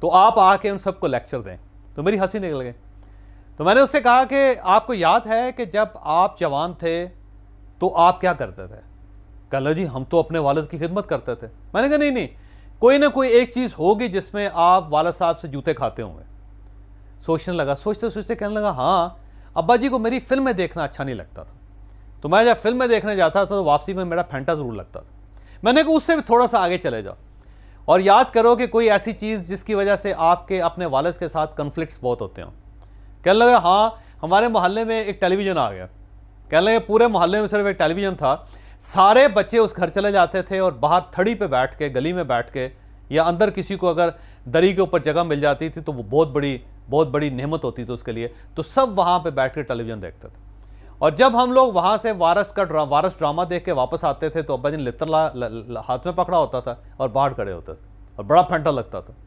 तो आप आके उन सबको लेक्चर दें। तो मेरी हंसी निकल गई। तो मैंने उससे कहा कि आपको याद है कि जब आप जवान थे तो आप क्या करते थे? कह लो जी हम तो अपने वालिद की खिदमत करते थे। मैंने कहा नहीं नहीं, कोई ना कोई एक चीज़ होगी जिसमें आप वालिद साहब से जूते खाते होंगे। सोचने लगा, सोचते सोचते कहने लगा हाँ, अब्बा जी को मेरी फिल्में देखना अच्छा नहीं लगता था, तो मैं जब फिल्में देखने जाता था तो वापसी में मेरा फैंटा ज़रूर लगता था। मैंने कहा उससे भी थोड़ा सा आगे चले जाओ और याद करो कि कोई ऐसी चीज़ जिसकी वजह से आपके अपने वालिद के साथ कन्फ्लिक्ट्स बहुत होते हों। कहने लगा हाँ, हमारे मोहल्ले में एक टेलीविज़न आ गया। कहने लगे पूरे मोहल्ले में सिर्फ एक टेलीविज़न था, सारे बच्चे उस घर चले जाते थे और बाहर थड़ी पे बैठ के, गली में बैठ के, या अंदर किसी को अगर दरी के ऊपर जगह मिल जाती थी तो वो बहुत बड़ी नेमत होती थी उसके लिए, तो सब वहाँ पे बैठ के टेलीविज़न देखते थे। और जब हम लोग वहाँ से वारस ड्रामा देख के वापस आते थे तो अब्बा जी ने लितर हाथ में पकड़ा होता था और बाहर खड़े होते थे और बड़ा फंटा लगता था।